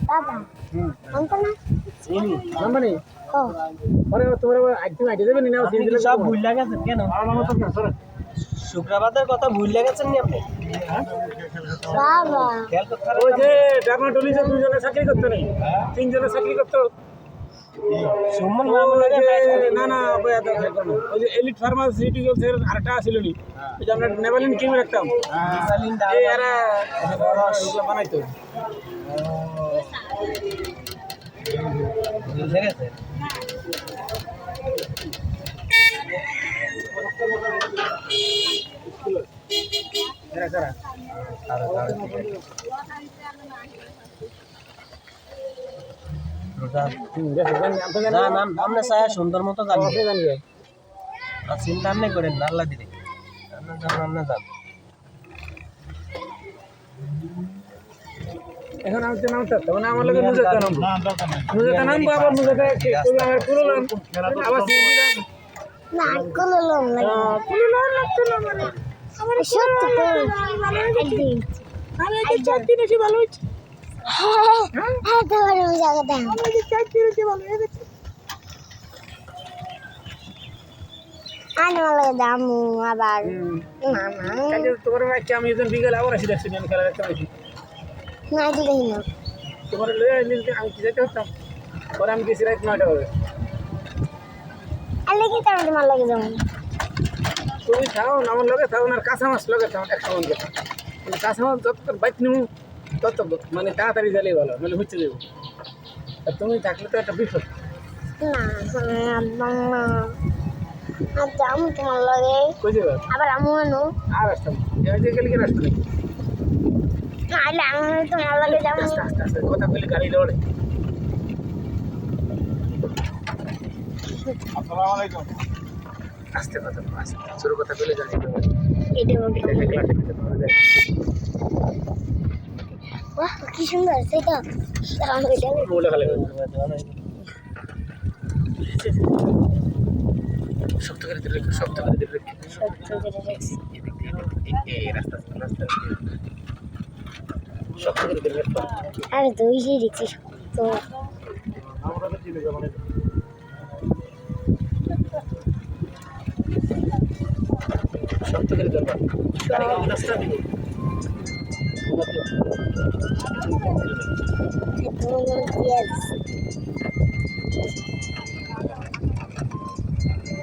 বাবা অঙ্কন নাম্বানি ও পরে তোমরা আইটেম আইডি দেবেন না আপনি সব ভুল লাগাছেন কেন শুক্রবারের কথা ভুল লাগাছেন নি আপনি বাবা খেয়াল করতে ওই যে ডার্মাটোলজিতে দুজনে চাকরি করতে নেই তিনজনে চাকরি করতো সুমন না না ওই যে এলিট ফার্মাসিউটিক্যালস এর আরেকটা ছিল নি ওই যে আমরা নেভালিন কিম রাখতাম এই এরা এগুলো বানাইতো বুঝে গেছে এরা কারা আমরা চাই সুন্দর মতো জানবে চিন্তা আপনি করেন না আল্লাহ দিলে আমরা যান এখন আমি তো নামতে তখন আমার লাগে মুজাক্কা নামবো মুজাক্কা নামবো আবার মুজাক্কা আমার পুরো আবার না কোন লোন লাগে কোন লোন লাগতো না মানে আমার সত্যি একদিন আমি এই চার দিন এসে ভালো হচ্ছে হ্যাঁ তোমার জায়গা দাও আমি চার দিন এসে ভালো হয়ে গেছে আনো লাগে দাম আবার না না কাজে তোমার আজকে আমি একজন বিকেলে আবার আসি দেখছি আমি খেলা দেখতে আসি না দিলেই না তোমার লয়ে নিতে আমি কি যেতে হতাম পরে আমি গেছি রাত 9টা হবে আলে কি তোমার লাগে যাবো তুমি খাও না আমার লগে খাও না কাঁচা মাছ লগে খাও একটা মন করে কাঁচা মাছ যত বাইক নিমু তত মানে তাড়াতাড়ি জ্বালিয়ে ভালো মানে হচ্ছে যাবো আর তুমি থাকলে তো একটা বিপদ না না আর দাম তোমার লাগে কই যাবে আবার আমু আনো আর আসতাম এই যে গেলে কি রাস্তা নেই আলে আমু তোমার লাগে যাবো আস্তে আস্তে আস্তে কথা বলে গাড়ি দৌড়ে আসসালামু আলাইকুম আস্তে কথা আস্তে শুরু কথা বলে গাড়ি দৌড়ে এটা বাহ কি সুন্দর সেটা আমি এটা বলে খালে শক্ত করে দিলে শক্ত করে দিলে এই রাস্তা শক্ত করে দিলে আরে তুই যে দেখছি তো আমরা তো চিনে যাব না শক্ত করে দিলে গাড়ি রাস্তা দিবে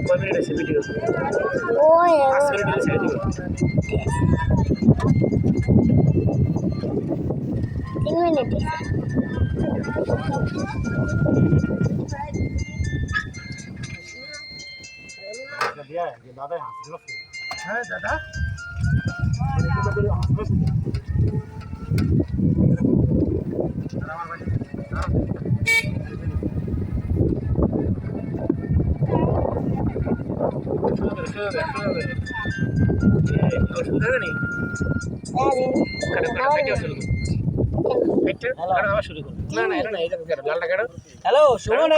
কয় মিনিট আছে ভিডিও ওই 5 মিনিট ছেড়ে দিবে 3 মিনিট হ্যাঁ দাদা শুরু করো না না এটা না এটা লালটা কাটো হ্যালো সুমন